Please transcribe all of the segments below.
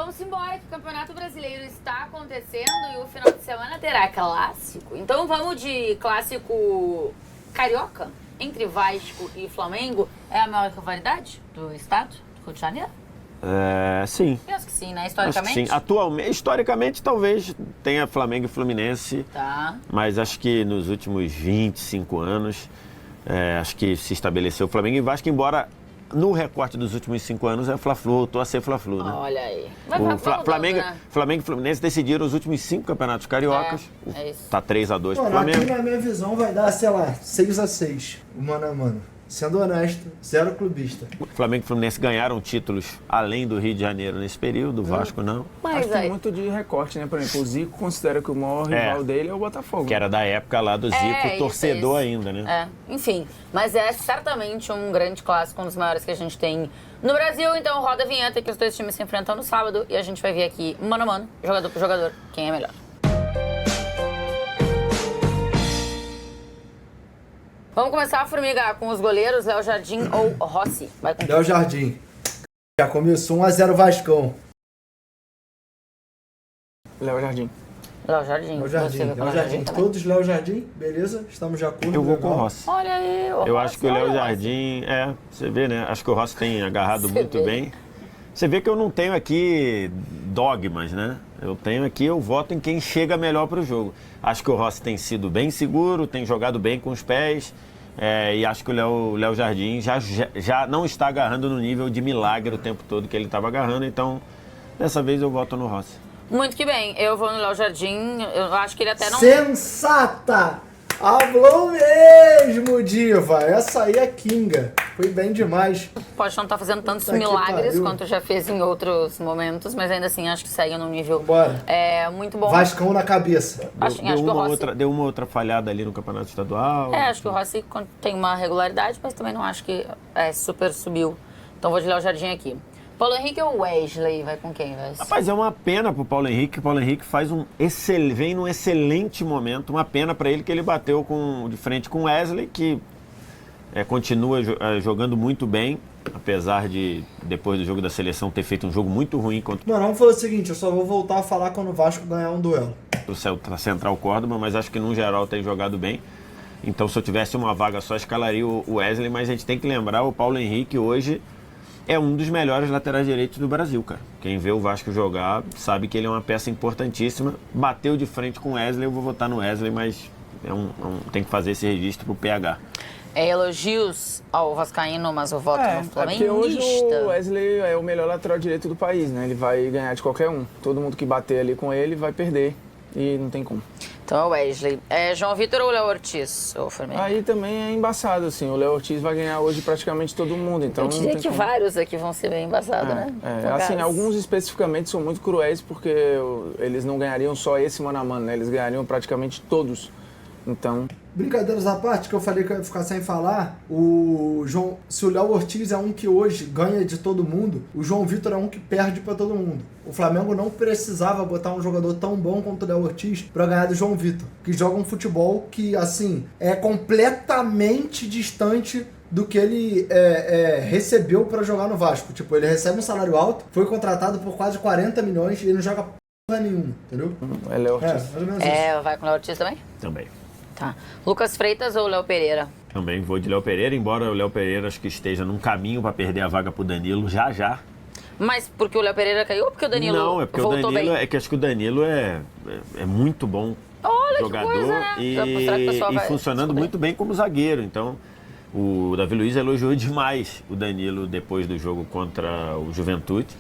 vamos embora que o Campeonato Brasileiro está acontecendo e o final de semana terá clássico. Então vamos de clássico carioca entre Vasco e Flamengo. É a maior rivalidade do estado do Rio de Janeiro? Sim. Penso que sim, né? Acho que Historicamente? sim. Atualmente, historicamente, talvez tenha Flamengo e Fluminense. Tá. Mas acho que nos últimos 25 anos, acho que se estabeleceu Flamengo e Vasco, embora no recorte dos últimos 5 anos é Fla-Flu, voltou a ser Fla-Flu, né? Olha aí. Flamengo e Fluminense decidiram os últimos 5 campeonatos cariocas. É isso. Tá 3-2 pro Mano, Flamengo. aqui na minha visão vai dar, sei lá, 6-6. Mano a mano. Sendo honesto, zero clubista. Flamengo e Fluminense ganharam títulos além do Rio de Janeiro nesse período, o Vasco não. Mas Acho que tem aí... muito de recorte, né? Por exemplo, o Zico considera que o maior rival dele é o Botafogo. Que era da época lá do Zico, torcedor ainda, né? Enfim, mas é certamente um grande clássico, um dos maiores que a gente tem no Brasil. Então roda a vinheta que os dois times se enfrentam no sábado e a gente vai ver aqui, mano a mano, jogador por jogador, quem é melhor. Vamos começar, Formiga, com os goleiros, Léo Jardim ou Rossi? Vai com Léo Jardim. Já começou 1-0 Vascão. Léo Jardim. Léo Jardim. Léo Jardim. Você vai com Léo Jardim. também? Todos Léo Jardim, beleza? Estamos de acordo. Eu vou com o legal. Rossi. Olha aí, Eu acho que o Léo Jardim, você vê, né? Acho que o Rossi tem agarrado muito bem. Você vê que eu não tenho aqui dogmas, né? Eu voto em quem chega melhor para o jogo. Acho que o Rossi tem sido bem seguro, tem jogado bem com os pés. E acho que o Léo Jardim já não está agarrando no nível de milagre o tempo todo que ele estava agarrando. Então, dessa vez eu voto no Rossi. Muito que bem, eu vou no Léo Jardim, eu acho que ele até não... Sensata! Hablou mesmo, diva! Essa aí é Kinga. Foi bem demais. Pode não estar fazendo tantos Puta que milagres pariu. quanto já fez em outros momentos, mas ainda assim acho que segue num nível Bora. muito bom. Vascão na cabeça. Acho que o Rossi... Deu uma outra falhada ali no campeonato estadual. Acho que o Rossi tem uma regularidade, mas também não acho que super subiu. Então vou de Léo Jardim aqui. Paulo Henrique ou Wesley? Vai com quem, Wesley? Rapaz, é uma pena pro Paulo Henrique. O Paulo Henrique vem num excelente momento. Uma pena para ele que ele bateu de frente com o Wesley, que continua jogando muito bem, apesar de, depois do jogo da seleção, ter feito um jogo muito ruim contra Mano, vamos fazer o seguinte, eu só vou voltar a falar quando o Vasco ganhar um duelo. o Central Córdoba, mas acho que no geral tem jogado bem. Então, se eu tivesse uma vaga só, escalaria o Wesley, mas a gente tem que lembrar, o Paulo Henrique hoje é um dos melhores laterais direitos do Brasil, cara. Quem vê o Vasco jogar sabe que ele é uma peça importantíssima. Bateu de frente com o Wesley, eu vou votar no Wesley, mas tem que fazer esse registro pro PH. Elogios ao vascaíno, mas o voto no porque hoje flamenguista. o Wesley é o melhor lateral direito do país, né? Ele vai ganhar de qualquer um. Todo mundo que bater ali com ele vai perder e não tem como. Então é o Wesley. João Vitor ou Léo Ortiz? Ou Formiga? Aí também é embaçado, assim. O Léo Ortiz vai ganhar hoje praticamente todo mundo, então Eu não diria tem que como. vários aqui vão ser bem embaçados, né? Assim, alguns especificamente são muito cruéis porque eles não ganhariam só esse mano a mano, né? Eles ganhariam praticamente todos. Então... Brincadeiras à parte, que eu falei que eu ia ficar sem falar, se o Léo Ortiz é um que hoje ganha de todo mundo, o João Vitor é um que perde pra todo mundo. O Flamengo não precisava botar um jogador tão bom quanto o Léo Ortiz pra ganhar do João Vitor, que joga um futebol que, assim, é completamente distante do que ele recebeu pra jogar no Vasco. Tipo, ele recebe um salário alto, foi contratado por quase 40 milhões e ele não joga porra nenhuma, entendeu? É Léo Ortiz. Mais ou menos isso. Vai com o Léo Ortiz também? Também. Tá. Lucas Freitas ou Léo Pereira? Também vou de Léo Pereira, embora o Léo Pereira acho que esteja num caminho para perder a vaga pro Danilo já. Mas porque o Léo Pereira caiu ou porque o Danilo Não, é porque o voltou Danilo, bem? é que acho que o Danilo é muito bom Olha jogador que coisa, né? Será que o pessoal e vai funcionando descobrir? muito bem como zagueiro. Então, o Davi Luiz elogiou demais o Danilo depois do jogo contra o Juventude.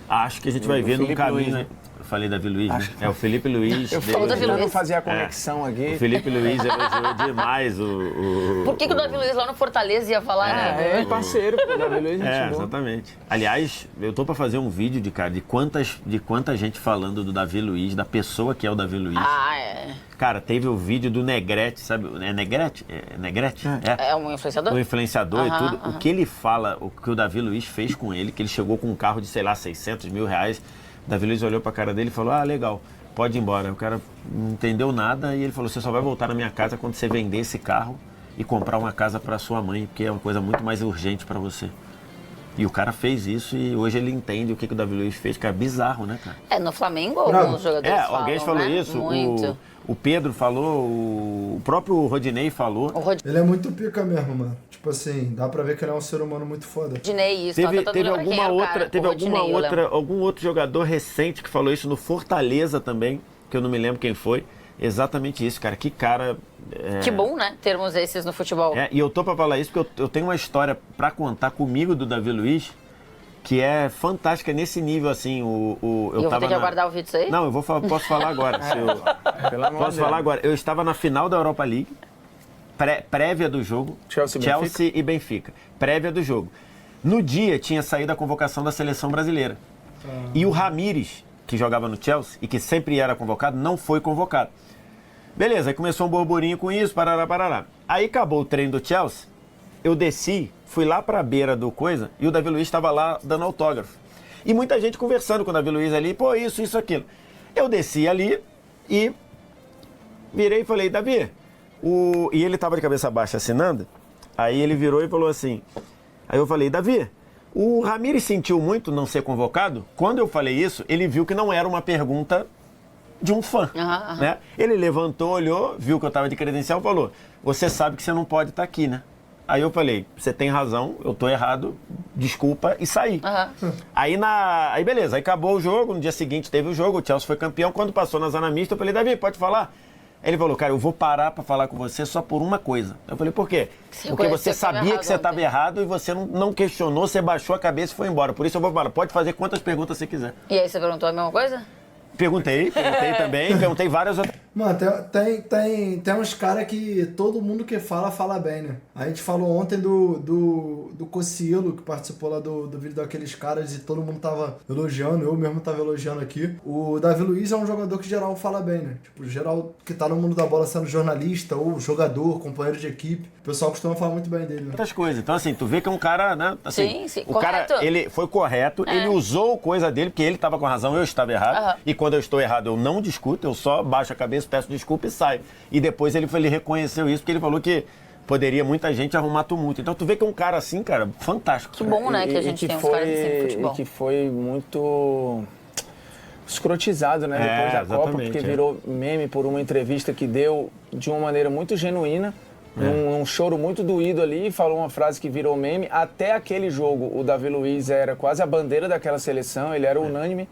Acho que a gente vai ver num Felipe caminho... Luiz, né? Eu falei Davi Luiz, né? É o Felipe Luiz. Eu falei Davi Luiz. não fazia a conexão aqui. O Felipe Luiz elogiou demais o... Por que o Davi Luiz lá no Fortaleza ia falar, né? É parceiro, pô, Davi Luiz, gente boa. Exatamente. Aliás, eu tô pra fazer um vídeo de quanta gente falando do Davi Luiz, da pessoa que é o Davi Luiz. Cara, teve o vídeo do Negrete, sabe? É Negrete? Negrete? É um influenciador? O influenciador e tudo. aham. O que ele fala, o que o Davi Luiz fez com ele, que ele chegou com um carro de, sei lá, 600 mil reais. O Davi Luiz olhou pra cara dele e falou, legal, pode ir embora. O cara não entendeu nada e ele falou, você só vai voltar na minha casa quando você vender esse carro e comprar uma casa pra sua mãe, porque é uma coisa muito mais urgente pra você. E o cara fez isso e hoje ele entende o que o Davi Luiz fez, que é bizarro, né, cara? No Flamengo alguns jogadores falam, alguém falou né? isso, Muito. o Pedro falou, o próprio Rodinei falou. Ele é muito pica mesmo, mano. Tipo assim, dá pra ver que ele é um ser humano muito foda. Rodinei, isso. Teve algum outro jogador recente que falou isso no Fortaleza também, que eu não me lembro quem foi. Exatamente isso, cara. Que cara... Que bom, né? Termos esses no futebol. E eu tô pra falar isso porque eu tenho uma história pra contar comigo do Davi Luiz que é fantástica nesse nível, assim. Eu vou ter que aguardar o vídeo disso aí? Não, posso falar agora. Posso falar agora. Eu estava na final da Europa League, prévia do jogo. Chelsea e Benfica. Prévia do jogo. No dia tinha saído a convocação da seleção brasileira. E o Ramires, que jogava no Chelsea e que sempre era convocado, não foi convocado. Beleza, aí começou um burburinho com isso, parará. Aí acabou o treino do Chelsea, eu desci, fui lá pra beira do coisa e o Davi Luiz estava lá dando autógrafo. E muita gente conversando com o Davi Luiz ali, pô, isso, aquilo. Eu desci ali e virei e falei, Davi, e ele tava de cabeça baixa assinando, aí ele virou e falou assim, aí eu falei, Davi, o Ramires sentiu muito não ser convocado? Quando eu falei isso, ele viu que não era uma pergunta de um fã, né? Ele levantou, olhou, viu que eu estava de credencial e falou, você sabe que você não pode estar aqui, né? Aí eu falei, você tem razão, eu tô errado, desculpa, e saí. Aí beleza, aí acabou o jogo, no dia seguinte teve o jogo, o Chelsea foi campeão, quando passou na zona mista, eu falei, Davi, pode falar? Ele falou, cara, eu vou parar pra falar com você só por uma coisa. Eu falei, por quê? Porque você sabia que você estava errado e você não questionou, você baixou a cabeça e foi embora. Por isso eu vou falar, pode fazer quantas perguntas você quiser. E aí você perguntou a mesma coisa? Perguntei também, perguntei várias outras. Mano, tem uns caras que todo mundo que fala bem, né? A gente falou ontem do Cocielo, que participou lá do vídeo daqueles caras e todo mundo tava elogiando, eu mesmo tava elogiando aqui. O Davi Luiz é um jogador que geral fala bem, né? Tipo, geral que tá no mundo da bola sendo jornalista ou jogador, companheiro de equipe. O pessoal costuma falar muito bem dele, né? Outras coisas. Então, assim, tu vê que é um cara, né? Assim, sim, o correto. cara, ele foi correto, ele usou coisa dele, porque ele tava com razão, eu estava errado. E quando eu estou errado, eu não discuto, eu só baixo a cabeça, peço desculpa e saio. E depois ele reconheceu isso, porque ele falou que poderia muita gente arrumar tumulto. Então tu vê que é um cara assim, cara, fantástico. Que bom, né, que a gente tem uns caras assim no futebol. E que foi muito escrotizado, né, depois da Copa, porque virou meme por uma entrevista que deu de uma maneira muito genuína, um choro muito doído ali, falou uma frase que virou meme. Até aquele jogo, o Davi Luiz era quase a bandeira daquela seleção, ele era unânime.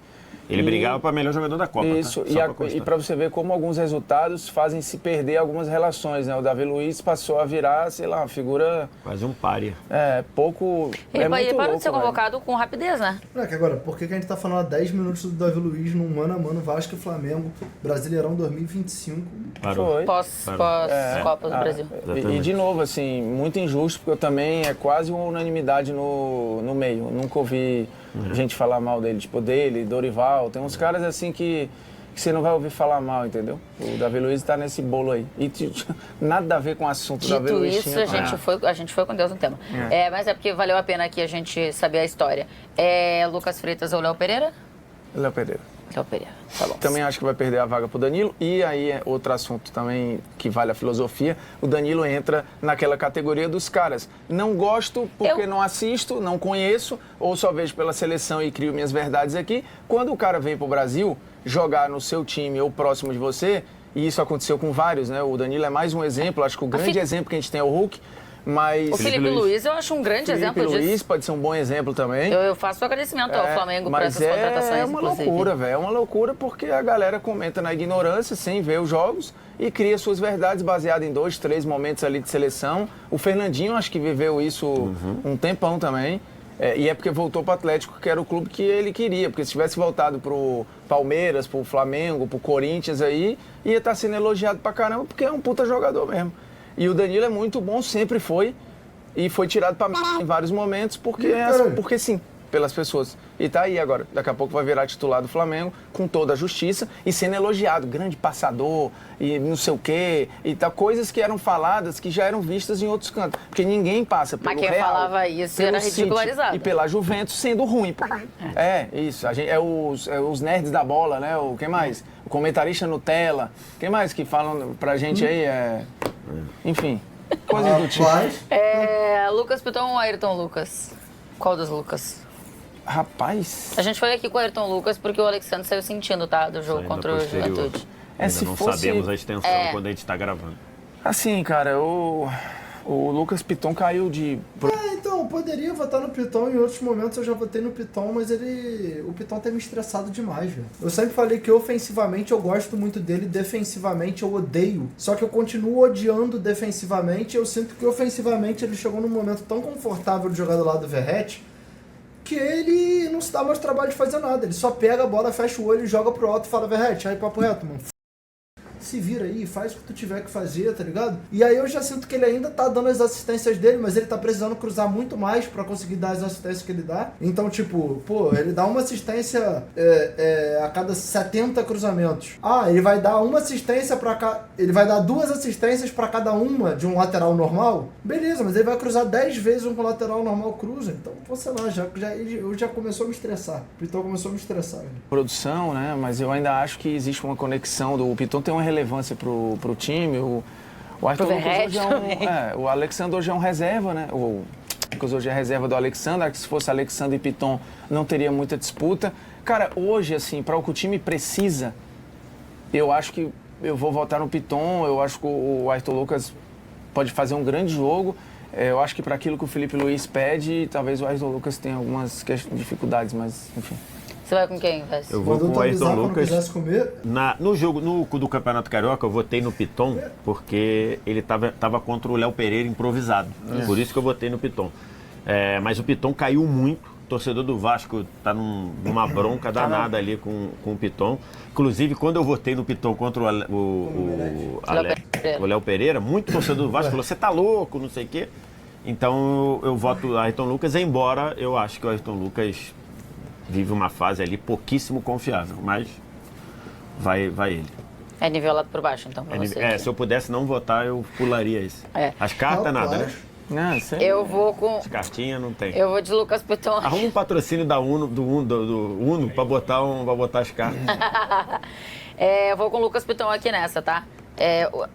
Ele brigava para melhor jogador da Copa. Isso, tá? E para você ver como alguns resultados fazem se perder algumas relações, né? O Davi Luiz passou a virar, sei lá, uma figura... Quase um pária. Pouco... Ele muito parou louco, de ser convocado com rapidez, né? Moleque, agora, por que a gente tá falando há 10 minutos do Davi Luiz num mano a mano Vasco e Flamengo, Brasileirão 2025? Parou. Foi. Pós-Copa do Brasil. E de novo, assim, muito injusto, porque eu também é quase uma unanimidade no meio. Eu nunca ouvi gente falar mal dele, tipo dele, Dorival. Tem uns caras assim que você não vai ouvir falar mal, entendeu? O Davi Luiz tá nesse bolo aí. E nada a ver com o assunto do Davi Luiz. Dito isso, a gente foi com Deus no tema. Mas é porque valeu a pena aqui a gente saber a história. Lucas Freitas ou Léo Pereira? Léo Pereira. Léo Pereira, tá bom. Também acho que vai perder a vaga pro Danilo. E aí, outro assunto também que vale a filosofia, o Danilo entra naquela categoria dos caras. Não gosto porque não assisto, não conheço, ou só vejo pela seleção e crio minhas verdades aqui. Quando o cara vem pro Brasil jogar no seu time ou próximo de você, e isso aconteceu com vários, né? O Danilo é mais um exemplo, acho que o grande exemplo que a gente tem é o Hulk. Mas o Felipe Luiz eu acho um grande exemplo disso. Felipe Luiz pode ser um bom exemplo também. Eu faço um agradecimento ao Flamengo por essas contratações, é uma loucura, velho. É uma loucura porque a galera comenta na ignorância, sem ver os jogos, e cria suas verdades baseadas em 2, 3 momentos ali de seleção. O Fernandinho acho que viveu isso um tempão também. E é porque voltou para o Atlético, que era o clube que ele queria. Porque se tivesse voltado pro Palmeiras, pro Flamengo, pro Corinthians aí, ia estar sendo elogiado pra caramba, porque é um puta jogador mesmo. E o Danilo é muito bom, sempre foi, e foi tirado para em vários momentos, porque sim, pelas pessoas. E tá aí agora, daqui a pouco vai virar titular do Flamengo, com toda a justiça, e sendo elogiado, grande passador, e não sei o quê, e tal, coisas que eram faladas, que já eram vistas em outros cantos. Porque ninguém passa pelo Real. Mas quem falava isso era ridicularizado. City, e pela Juventus sendo ruim. Isso, os nerds da bola, né? Quem mais? O comentarista Nutella. Quem mais que falam pra gente aí? Enfim, coisas do tipo. Lucas Piton ou Ayrton Lucas? Qual dos Lucas? Rapaz, A gente foi aqui com o Ayrton Lucas porque o Alexandre saiu sentindo, tá? Do jogo Ainda contra o posterior. Juventude. Ainda se não fosse- sabemos a extensão quando a gente está gravando. assim, cara, o Lucas Piton caiu de... Então, eu poderia votar no Piton, em outros momentos eu já votei no Piton, mas o Piton tem me estressado demais, velho. Eu sempre falei que ofensivamente eu gosto muito dele, defensivamente eu odeio. Só que eu continuo odiando defensivamente, eu sinto que ofensivamente ele chegou num momento tão confortável de jogar do lado do Verratti, que ele não se dá mais trabalho de fazer nada. Ele só pega a bola, fecha o olho e joga pro alto e fala, Verratti, aí papo reto, mano. Se vira aí, faz o que tu tiver que fazer, tá ligado? E aí eu já sinto que ele ainda tá dando as assistências dele, mas ele tá precisando cruzar muito mais pra conseguir dar as assistências que ele dá. Então, tipo, pô, ele dá uma assistência a cada 70 cruzamentos. Ah, ele vai dar uma assistência pra cada... Ele vai dar 2 assistências pra cada uma de um lateral normal? Beleza, mas ele vai cruzar 10 vezes um com o lateral normal cruza. Então, pô, sei lá, eu já começou a me estressar. O Piton começou a me estressar, velho. produção, né? Mas eu ainda acho que existe uma conexão. O Piton tem uma relevância pro time. O Ayrton Pro Lucas hoje Verratti o Alexandre hoje é um reserva, né? O Lucas hoje é reserva do Alexandre. Que se fosse Alexandre e Piton não teria muita disputa. Cara, hoje, assim, para o que o time precisa, eu acho que eu vou votar no Piton. Eu acho que o Ayrton Lucas pode fazer um grande jogo. Eu acho que para aquilo que o Felipe Luiz pede, talvez o Ayrton Lucas tenha algumas dificuldades, mas enfim. Você vai com quem, Vess? Eu vou Mandou com o tu Ayrton avisar quando Lucas. quisesse comer. No jogo do Campeonato Carioca, eu votei no Piton porque ele tava contra o Léo Pereira improvisado. Por isso que eu votei no Piton. Mas o Piton caiu muito. O torcedor do Vasco tá numa bronca danada ali com o Piton. Inclusive, quando eu votei no Piton contra o Léo Pereira, muito torcedor do Vasco falou, você tá louco, não sei o quê. Então eu voto Ayrton Lucas, embora eu acho que o Ayrton Lucas vive uma fase ali pouquíssimo confiável, mas vai ele. É nivelado por baixo, então, pra você. aqui. Se eu pudesse não votar, eu pularia isso. As cartas, nada, né? Não, sei. Eu vou com... As cartinhas não tem. Eu vou de Lucas Piton. Arruma um patrocínio do Uno pra botar as cartas. Eu vou com o Lucas Piton aqui nessa, tá?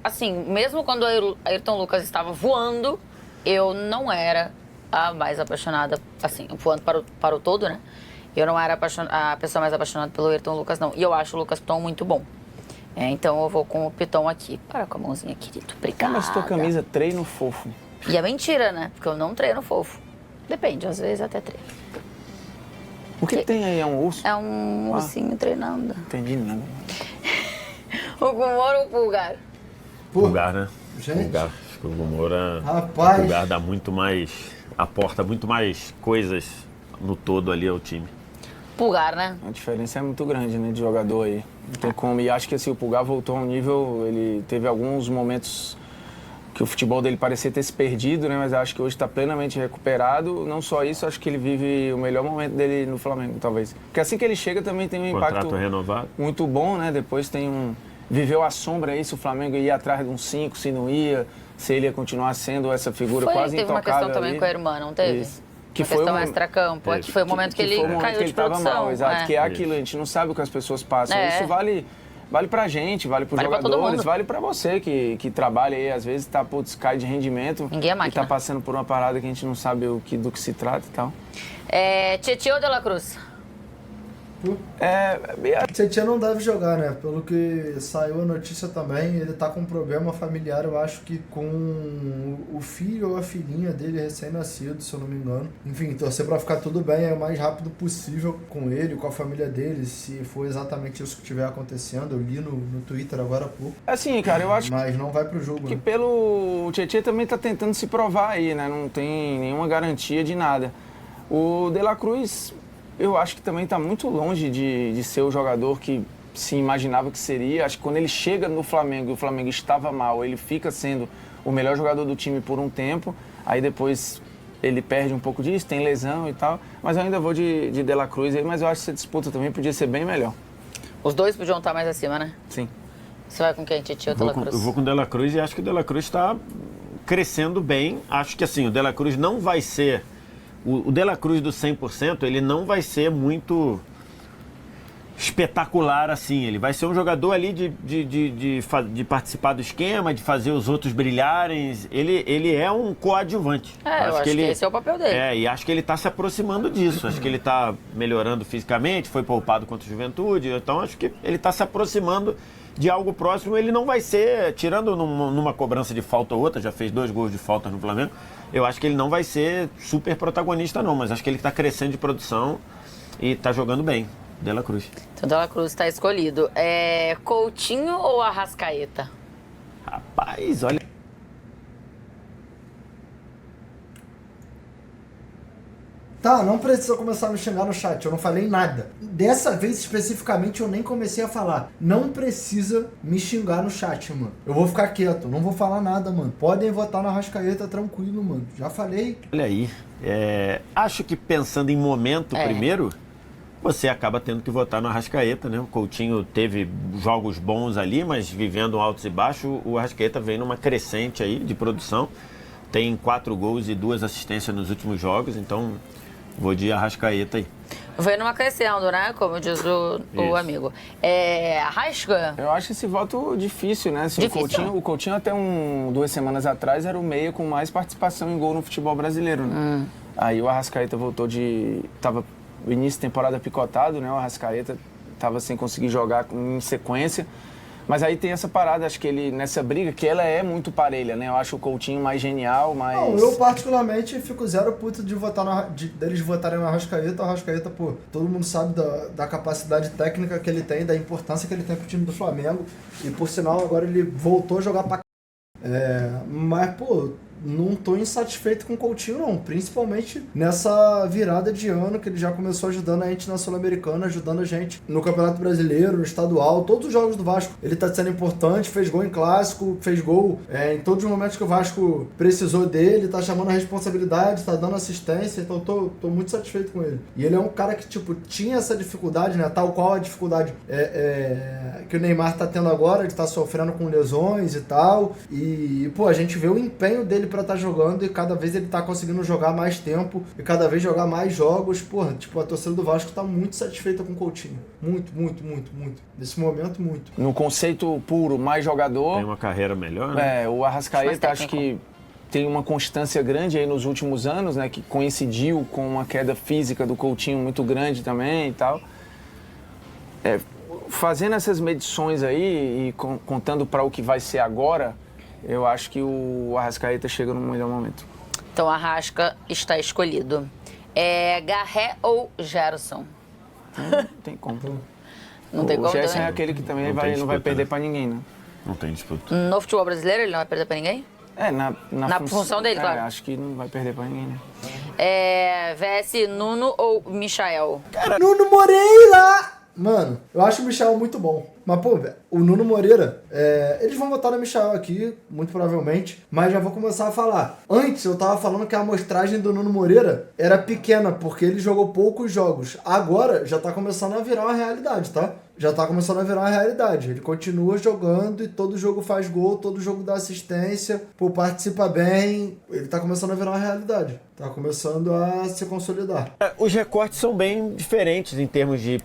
Assim, mesmo quando o Ayrton Lucas estava voando, eu não era a mais apaixonada, assim, voando para o todo, né? Eu não era a pessoa mais apaixonada pelo Ayrton Lucas, não. E eu acho o Lucas Piton muito bom. Então eu vou com o Piton aqui. Para com a mãozinha, querido. Obrigada. Mas tua camisa treino fofo. E é mentira, né? Porque eu não treino fofo. Depende, às vezes até treino. O que tem aí? É um urso? É um ursinho treinando. Entendi nada. O Gumor ou o Pulgar? Pulgar, né? Gente. Pulgar. Acho que o Gomora... Rapaz. O Pulgar dá muito mais... Aporta muito mais coisas no todo ali ao time. Pulgar, né? A diferença é muito grande, né, de jogador aí. Não tem como. E acho que assim, o Pulgar voltou a um nível... Ele teve alguns momentos que o futebol dele parecia ter se perdido, né? Mas acho que hoje está plenamente recuperado. Não só isso, acho que ele vive o melhor momento dele no Flamengo, talvez. Porque assim que ele chega também tem um impacto Contrato renovado. muito bom, né? Depois tem viveu a sombra aí, se o Flamengo ia atrás de um 5, se não ia, se ele ia continuar sendo essa figura quase Teve uma intocável questão também ali. com a irmã, não teve? Isso. Que foi questão extracampo. Que foi o momento que ele foi o momento caiu que de ele tava produção. mal, exato. Que é aquilo, a gente não sabe o que as pessoas passam. Isso vale pra gente, vale pros Vale pra todo jogadores, mundo. vale pra você que trabalha aí, às vezes cai de rendimento. Ninguém é e máquina. tá passando por uma parada que a gente não sabe do que se trata e tal. Tietchan ou De La Cruz? Tietchan não deve jogar, né? Pelo que saiu a notícia também, ele tá com um problema familiar, eu acho que com o filho ou a filhinha dele recém-nascido, se eu não me engano. Enfim, torcer pra ficar tudo bem o mais rápido possível com ele, com a família dele, se for exatamente isso que estiver acontecendo. Eu li no Twitter agora há pouco. Assim, cara, eu acho Mas não vai pro jogo, que né? o Tietchan também tá tentando se provar aí, né? Não tem nenhuma garantia de nada. O De La Cruz, eu acho que também está muito longe de ser o jogador que se imaginava que seria. Acho que quando ele chega no Flamengo e o Flamengo estava mal, ele fica sendo o melhor jogador do time por um tempo. Aí depois ele perde um pouco disso, tem lesão e tal. Mas eu ainda vou de La Cruz aí, mas eu acho que essa disputa também podia ser bem melhor. Os dois podiam estar mais acima, né? Sim. Você vai com quem, Tietchan ou De La Cruz? Eu vou com o De La Cruz e acho que o De La Cruz está crescendo bem. Acho que assim, o De La Cruz não vai ser... O De La Cruz do 100%, ele não vai ser muito espetacular assim. Ele vai ser um jogador ali de participar do esquema, de fazer os outros brilharem. Ele é um coadjuvante. Eu acho que esse é o papel dele. E acho que ele está se aproximando disso. Acho que ele está melhorando fisicamente, foi poupado contra o Juventude. Então acho que ele está se aproximando de algo próximo. Ele não vai ser, tirando numa cobrança de falta ou outra, já fez 2 gols de falta no Flamengo, eu acho que ele não vai ser super protagonista não, mas acho que ele está crescendo de produção e está jogando bem. De La Cruz. Então, De La Cruz está escolhido. Coutinho ou Arrascaeta? Rapaz, olha... Tá, não precisa começar a me xingar no chat, eu não falei nada. Dessa vez, especificamente, eu nem comecei a falar. Não precisa me xingar no chat, mano. Eu vou ficar quieto, não vou falar nada, mano. Podem votar na Arrascaeta tranquilo, mano. Já falei. Olha aí, acho que pensando em momento primeiro... Você acaba tendo que votar no Arrascaeta, né? O Coutinho teve jogos bons ali, mas vivendo altos e baixos, o Arrascaeta vem numa crescente aí de produção. Tem 4 gols e 2 assistências nos últimos jogos, então vou de Arrascaeta aí. Vem numa crescendo, né? Como diz o amigo. Arrasca? Eu acho esse voto difícil, né? Assim, difícil? O Coutinho até 2 semanas atrás era o meia com mais participação em gol no futebol brasileiro, né? Aí o Arrascaeta voltou tava o início da temporada picotado, né? O Arrascaeta estava sem conseguir jogar em sequência. Mas aí tem essa parada, acho que ele, nessa briga, que ela é muito parelha, né? Eu acho o Coutinho mais genial, mais... Não, eu particularmente fico zero puto de votar deles votarem no Arrascaeta. O Arrascaeta, pô, todo mundo sabe da capacidade técnica que ele tem, da importância que ele tem pro time do Flamengo. E por sinal, agora ele voltou a jogar pra mas, pô, não tô insatisfeito com o Coutinho, não. Principalmente nessa virada de ano que ele já começou ajudando a gente na Sul-Americana, ajudando a gente no Campeonato Brasileiro, no Estadual, todos os jogos do Vasco. Ele tá sendo importante, fez gol em Clássico, fez gol em todos os momentos que o Vasco precisou dele, tá chamando a responsabilidade, tá dando assistência, então tô muito satisfeito com ele. E ele é um cara que, tipo, tinha essa dificuldade, né, tal qual a dificuldade que o Neymar tá tendo agora, ele tá sofrendo com lesões e tal, e, pô, a gente vê o empenho dele pra estar jogando e cada vez ele tá conseguindo jogar mais tempo e cada vez jogar mais jogos. Porra, tipo, a torcida do Vasco tá muito satisfeita com o Coutinho. Muito. Nesse momento, muito. No conceito puro, mais jogador... Tem uma carreira melhor, né? O Arrascaeta acho que tem uma constância grande aí nos últimos anos, né? Que coincidiu com uma queda física do Coutinho muito grande também e tal. Fazendo essas medições aí e contando para o que vai ser agora, eu acho que o Arrascaeta chega no melhor momento. Então, Arrasca está escolhido. Garré ou Gerson? Não tem como. Não tem como. O Gerson também? é aquele que também Não tem não vai disputa, perder né? para ninguém, né? Não tem disputa. No futebol brasileiro ele não vai perder pra ninguém? Na função dele, claro. Acho que não vai perder para ninguém, né? VS Nuno ou Michael? Nuno Moreira! Mano, eu acho o Michael muito bom. Mas, pô, velho, o Nuno Moreira, eles vão votar no Michael aqui, muito provavelmente, mas já vou começar a falar. Antes eu tava falando que a amostragem do Nuno Moreira era pequena, porque ele jogou poucos jogos. Agora já tá começando a virar uma realidade, tá? Já tá começando a virar uma realidade. Ele continua jogando e todo jogo faz gol, todo jogo dá assistência, pô, participa bem. Ele tá começando a virar uma realidade. Tá começando a se consolidar. Os recortes são bem diferentes em termos de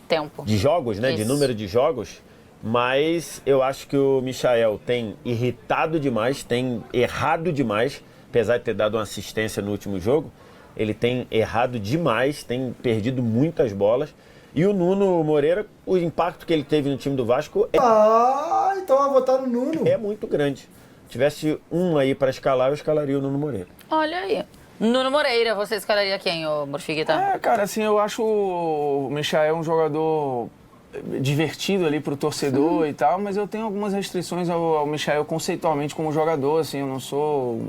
Tempo. de jogos, né? Isso. De número de jogos, mas eu acho que o Michael tem irritado demais, tem errado demais, apesar de ter dado uma assistência no último jogo, ele tem errado demais, tem perdido muitas bolas. E o Nuno Moreira, o impacto que ele teve no time do Vasco Então vai votar no Nuno. é muito grande. Se tivesse um aí para escalar, eu escalaria o Nuno Moreira. Olha aí. Nuno Moreira, você escalaria quem, ô Morfiguita? Cara, assim, eu acho o Michael um jogador divertido ali pro torcedor e tal, mas eu tenho algumas restrições ao Michael conceitualmente como jogador, assim, eu não sou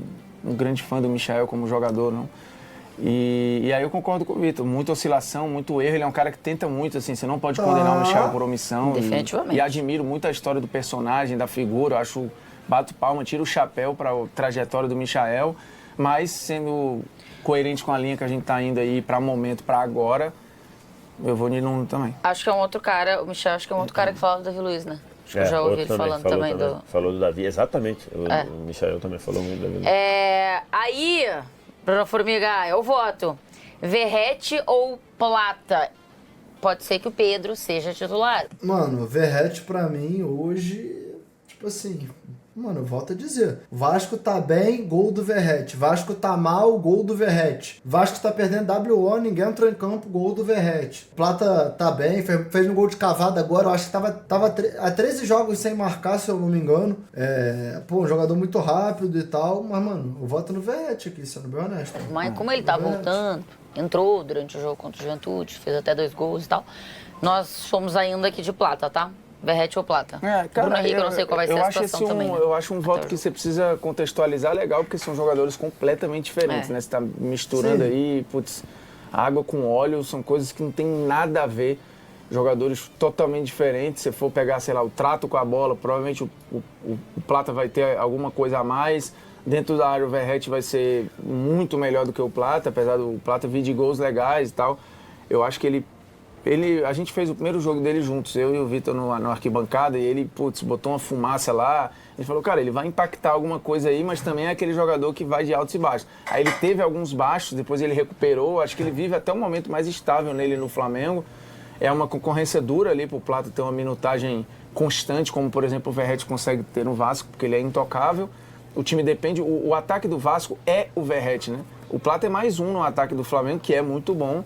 um grande fã do Michael como jogador, não. E aí eu concordo com o Vitor, muita oscilação, muito erro, ele é um cara que tenta muito, assim, você não pode condenar o Michael por omissão. Definitivamente. E admiro muito a história do personagem, da figura, eu acho, bato palma, tiro o chapéu para a trajetória do Michael, mas sendo coerente com a linha que a gente tá indo aí para momento, para agora, eu vou de Nuno também. Acho que é um outro cara, o Michel, acho que é um outro cara que fala do Davi Luiz, né? Acho que eu já ouvi ele falando também do... Falou do Davi, exatamente. O Michael também falou muito do Davi. Aí, Bruno Formiga, eu voto. Verrete ou Plata? pode ser que o Pedro seja titular. Mano, o Verratti pra mim hoje, tipo assim, mano, eu volto a dizer. Vasco tá bem, gol do Verratti. Vasco tá mal, gol do Verratti. Vasco tá perdendo WO, ninguém entrou em campo, gol do Verratti. Plata tá bem, fez um gol de cavada agora, eu acho que tava há 13 jogos sem marcar, se eu não me engano. Um jogador muito rápido e tal, mas, mano, eu voto no Verratti aqui, sendo bem honesto. Mas como ele tá voltando, entrou durante o jogo contra o Juventude, fez até 2 gols e tal, nós somos ainda aqui de Plata, tá? Verratti ou Plata? Cara, Bruno Henrique, eu não sei qual vai ser a situação também. Eu acho um voto que você precisa contextualizar legal, porque são jogadores completamente diferentes, né? Você tá misturando aí, água com óleo, são coisas que não tem nada a ver. Jogadores totalmente diferentes. Se for pegar, sei lá, o trato com a bola, provavelmente o Plata vai ter alguma coisa a mais. Dentro da área, o Verratti vai ser muito melhor do que o Plata, apesar do Plata vir de gols legais e tal. Eu acho que a gente fez o primeiro jogo dele juntos, eu e o Vitor no arquibancada, e ele, botou uma fumaça lá. Ele falou, cara, ele vai impactar alguma coisa aí, mas também é aquele jogador que vai de altos e baixos. Aí ele teve alguns baixos, depois ele recuperou, acho que ele vive até um momento mais estável nele no Flamengo. É uma concorrência dura ali pro Plata ter uma minutagem constante, como, por exemplo, o Verratti consegue ter no Vasco, porque ele é intocável. O time depende, o ataque do Vasco é o Verratti, né? O Plata é mais um no ataque do Flamengo, que é muito bom.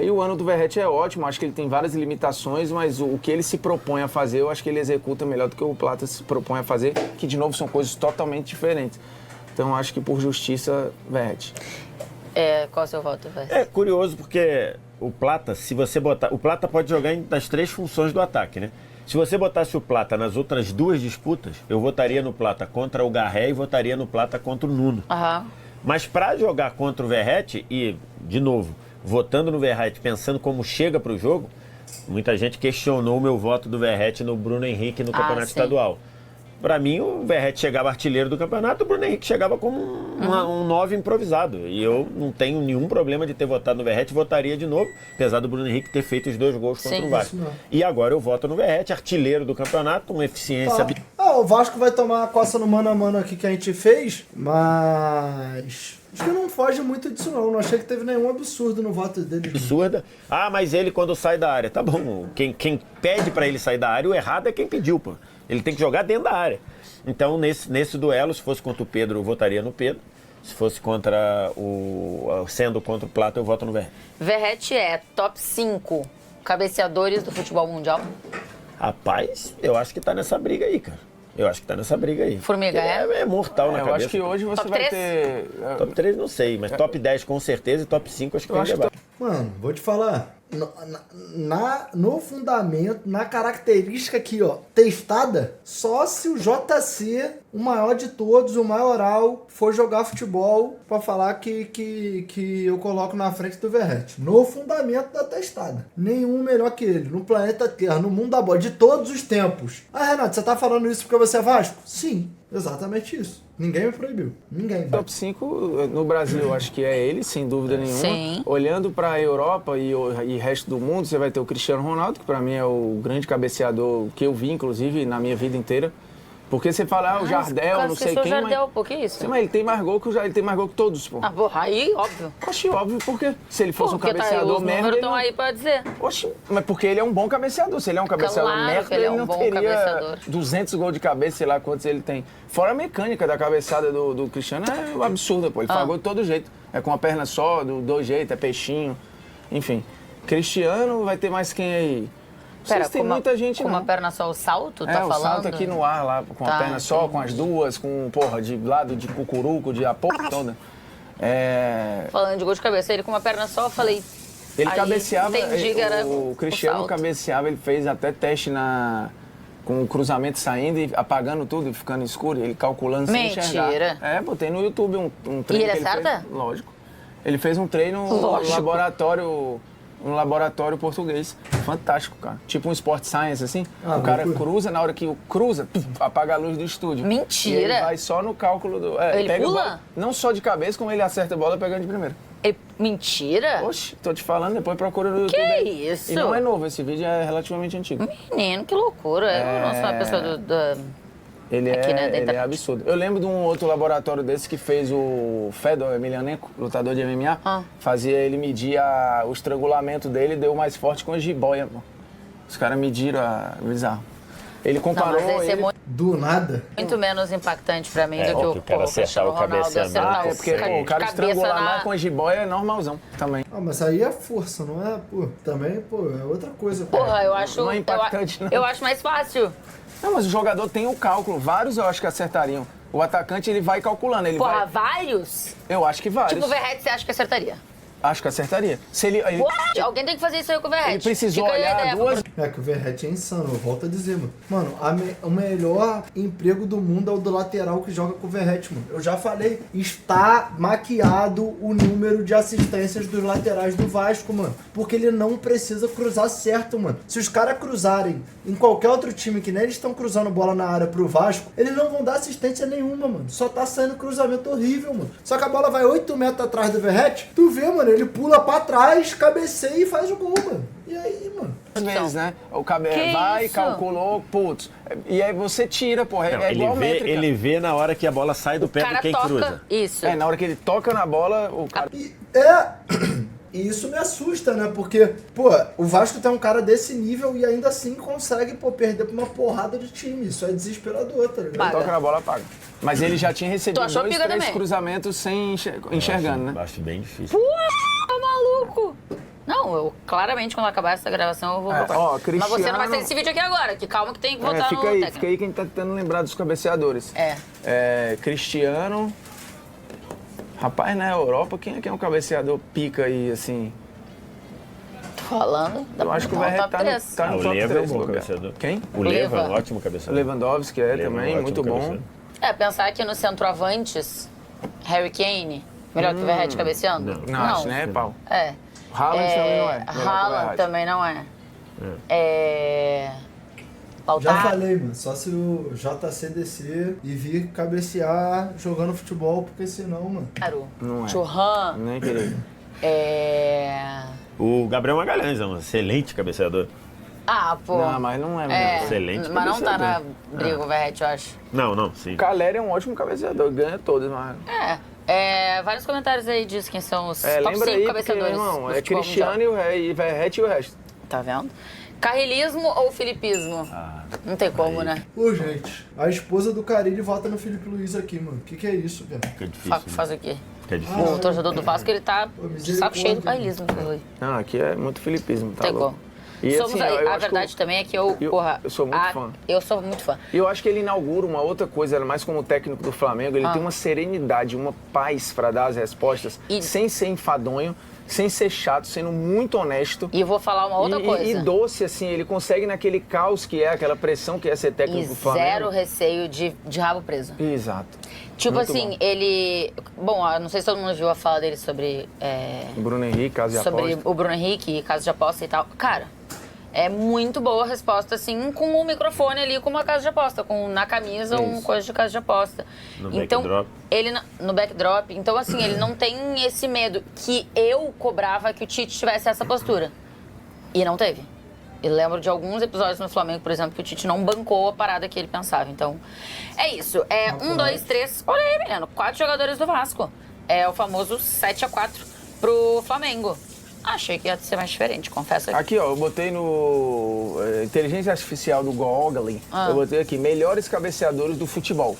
E o ano do Verratti é ótimo, acho que ele tem várias limitações, mas o que ele se propõe a fazer, eu acho que ele executa melhor do que o Plata se propõe a fazer, que de novo são coisas totalmente diferentes. Então acho que por justiça, Verratti. Qual é o seu voto, Verratti? É curioso porque o Plata, se você botar... O Plata pode jogar nas 3 funções do ataque, né? Se você botasse o Plata nas outras 2 disputas, eu votaria no Plata contra o Garré e votaria no Plata contra o Nuno. Mas para jogar contra o Verratti, e, de novo, votando no Verratti, pensando como chega para o jogo, muita gente questionou o meu voto do Verratti no Bruno Henrique no Campeonato Estadual. Para mim, o Verratti chegava artilheiro do campeonato, o Bruno Henrique chegava como um 9 improvisado. E eu não tenho nenhum problema de ter votado no Verratti, votaria de novo, apesar do Bruno Henrique ter feito os 2 gols contra o Vasco. E agora eu voto no Verratti, artilheiro do campeonato, uma eficiência... O Vasco vai tomar a coça no mano a mano aqui que a gente fez, mas... Acho que não foge muito disso, não. Não achei que teve nenhum absurdo no voto dele. Absurda? Mas ele quando sai da área. Tá bom, quem pede pra ele sair da área, o errado é quem pediu, pô. Ele tem que jogar dentro da área. Então, nesse duelo, se fosse contra o Pedro, eu votaria no Pedro. Se fosse sendo contra o Plata, eu voto no Verratti. Verratti é top 5 cabeceadores do futebol mundial? Rapaz, eu acho que tá nessa briga aí, cara. Eu acho que tá nessa briga aí. Formiga é mortal na cabeça. Eu acho que hoje você vai ter... Top 3 não sei, mas top 10 com certeza e top 5 acho que tem debate. Mano, vou te falar. No fundamento, na característica aqui, ó, testada, só se o JC, o maior de todos, o maioral, for jogar futebol pra falar que eu coloco na frente do Verratti. No fundamento da testada. Nenhum melhor que ele. No planeta Terra, no mundo da bola, de todos os tempos. Renato, você tá falando isso porque você é Vasco? Sim, exatamente isso. Ninguém me proibiu. Ninguém. Top 5 no Brasil, acho que é ele, sem dúvida nenhuma. Sim. Olhando para a Europa e resto do mundo, você vai ter o Cristiano Ronaldo, que para mim é o grande cabeceador que eu vi, inclusive, na minha vida inteira. Porque você fala, o Jardel, não sei quem, Jardel, por que isso? Sim, mas ele tem mais gol ele tem mais gol que todos, pô. Porra, aí, óbvio. Oxi, óbvio, porque se ele fosse um Porque cabeceador os merda... números estão aí pra dizer. Oxi, mas porque ele é um bom cabeceador. Se ele é um cabeceador Claro merda, que ele é um não bom teria cabeceador. 200 gols de cabeça, sei lá quantos ele tem. Fora a mecânica da cabeçada do Cristiano, é absurda, pô. Ele faz gol de todo jeito. É com a perna só, do 2 jeitos, é peixinho. Enfim, Cristiano vai ter mais quem aí? Pera, tem muita gente, com não. uma perna só, o salto, tá o falando? salto aqui no ar, lá, com a perna só, com as duas, com, de lado de cucuruco, de a porra toda. Falando de gol de cabeça, ele com uma perna só, eu falei... Ele cabeceava, o Cristiano cabeceava, ele fez até teste com o cruzamento saindo e apagando tudo e ficando escuro, ele calculando sem enxergar. Mentira. Botei no YouTube um treino. E ele acerta? Fez, lógico. Ele fez um treino no laboratório português. Fantástico, cara. Tipo um Sport Science, assim. O cara cruza, na hora que cruza, apaga a luz do estúdio. Mentira! E ele vai só no cálculo do... ele pega pula? Bola, não só de cabeça, como ele acerta a bola pegando de primeira. Mentira? Oxe, tô te falando, depois procura no YouTube. Que aí. isso? E não é novo, esse vídeo é relativamente antigo. Menino, que loucura. Eu não sou uma pessoa Ele aqui, né, da ele é internet. absurdo. Eu lembro de um outro laboratório desse que fez o Fedor Emelianenko, lutador de MMA. Fazia ele medir o estrangulamento dele, deu mais forte com a jiboia. Pô. Os caras mediram bizarro. Ele comparou. Não, mas esse é Do nada. muito menos impactante pra mim É, do que ó, o o cara acertar Cristiano o Ronaldo cabeceamento. acertar É porque pô, o cara cabeça estrangular na... mais com a jiboia é normalzão também. Ah, mas aí é força, não é? Pô, também, pô, é outra coisa. Pô. Porra, eu acho... Não é impactante, não. Eu acho mais fácil. Não, mas o jogador tem o cálculo. Vários eu acho que acertariam. O atacante, ele vai calculando. Ele Porra, vai... vários? Eu acho que vários. Tipo, o Verratti, você acha que acertaria? Acho que acertaria. Se ele What? Alguém tem que fazer isso aí com o Verratti. ele precisou Fica aí a olhar ideia, duas... É que o Verratti é insano, eu volto a dizer, mano. Mano, o melhor emprego do mundo é o do lateral que joga com o Verratti, mano. Eu já falei, está maquiado o número de assistências dos laterais do Vasco, mano. Porque ele não precisa cruzar certo, mano. Se os caras cruzarem em qualquer outro time que nem eles estão cruzando bola na área pro Vasco, eles não vão dar assistência nenhuma, mano. Só tá saindo cruzamento horrível, mano. Só que a bola vai 8 metros atrás do Verratti, tu vê, mano, ele pula pra trás, cabeceia e faz o gol, mano. E aí, mano? Às vezes, né? O Que cabelo vai, isso? calculou, putz. E aí você tira, porra. Não, É igual métrica. ele vê na hora que a bola sai do pé de cara quem toca... cruza. Isso. Na hora que ele toca na bola, o cara... E isso me assusta, né? Porque, pô, o Vasco tem um cara desse nível e ainda assim consegue, pô, perder pra uma porrada de time. Isso é desesperador, tá ligado? Paga. toca na bola, paga. Mas ele já tinha recebido Tu achou 2, pica 3 também? cruzamentos sem enxergando, né? Acho bem difícil. Tá maluco? Não, eu claramente quando acabar essa gravação eu vou voltar. ó, Mas você não vai Cristiano- sair desse vídeo aqui agora, que calma que tem que voltar no fica técnico. aí que a gente tá tentando lembrar dos cabeceadores. Cristiano... Rapaz, na Europa, quem é que é um cabeceador pica aí, assim? Tô falando. Dá Eu pra acho que o botar um Verret top três. tá Ah, no o top Leva é um 3 bom lugar. cabeceador. Quem? O Leva é um Leva. ótimo O cabeceador. Lewandowski Leva é um também, ótimo muito bom. cabeceador. Pensar que no centroavantes, Harry Kane, melhor que o Verratti cabeceando? Não, acho, né, pau? É. O Haaland também não é. melhor que o Haaland Verratti. também não é. Já Lautaro. falei, mano, só se o JC descer e vir cabecear jogando futebol, porque senão, mano... Não é. Churran. Nem queria. O Gabriel Magalhães é um excelente cabeceador. Ah, pô. Não, mas não é mesmo. Excelente Mas não tá na cabeceador. briga o Verratti, eu acho. Não, sim. O Caleri é um ótimo cabeceador, ganha todos, mas... Vários comentários aí diz quem são os top lembra 5 aí, porque, cabeceadores. irmão, do é futebol Cristiano e Verratti e o resto. mundial. Tá vendo? Carrilismo ou filipismo? Não tem como, né? Ô, gente, a esposa do Carille vota no Felipe Luiz aqui, mano. Que é isso, velho? Fica difícil. Faz o quê? Fica difícil. O torcedor do Vasco, ele tá de saco cheio do carrilismo. Não, aqui é muito filipismo, tá Tem louco. como. E, Somos assim, aí, eu a acho que verdade também é que eu sou muito fã. Eu sou muito fã. E eu acho que ele inaugura uma outra coisa, mais como técnico do Flamengo, ele tem uma serenidade, uma paz pra dar as respostas, sem ser enfadonho, sem ser chato, sendo muito honesto. E eu vou falar uma outra coisa. E doce, assim, ele consegue naquele caos que é, aquela pressão que é ser técnico do Flamengo. Zero receio de rabo preso. Exato. Tipo Muito assim, bom. ele... Bom, eu não sei se todo mundo viu a fala dele sobre... Bruno Henrique, caso de sobre aposta. o Bruno Henrique e caso de aposta e tal. Cara, é muito boa a resposta, assim, com o microfone ali, com uma casa de aposta, na camisa, Isso. coisa de casa de aposta. No então, backdrop. ele no backdrop. Então, assim, ele não tem esse medo que eu cobrava que o Tite tivesse essa postura. E não teve. Eu lembro de alguns episódios no Flamengo, por exemplo, que o Tite não bancou a parada que ele pensava. Então, é isso. 1, 2, 3. Olha aí, menino. 4 jogadores do Vasco. É o famoso 7-4 pro Flamengo. Achei que ia ser mais diferente, confesso. Aqui, ó, eu botei no inteligência artificial do Google, eu botei aqui, melhores cabeceadores do futebol.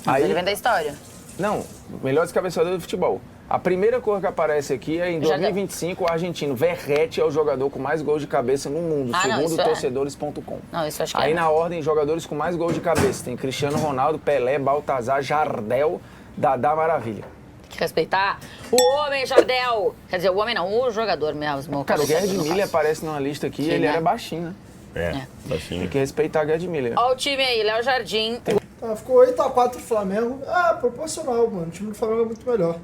Mas ele vem da história. Não, melhores cabeceadores do futebol. A primeira cor que aparece aqui é em Já 2025, o argentino Verratti é o jogador com mais gols de cabeça no mundo, Ah, não, segundo isso é. torcedores.com. Não, isso eu acho que Aí é. na ordem, jogadores com mais gols de cabeça, tem Cristiano Ronaldo, Pelé, Baltazar, Jardel, Dadá Maravilha. Tem que respeitar o homem, Jardel. Quer dizer, o homem não, o jogador mesmo. Cara, o Gerd no Miller caso. aparece numa lista aqui, Que, ele né? era baixinho, né? Baixinho. Tem que respeitar Gerd Miller. Ó o time aí, Léo Jardim. Tá, ficou 8-4 Flamengo. Ah, proporcional, mano. O time do Flamengo é muito melhor.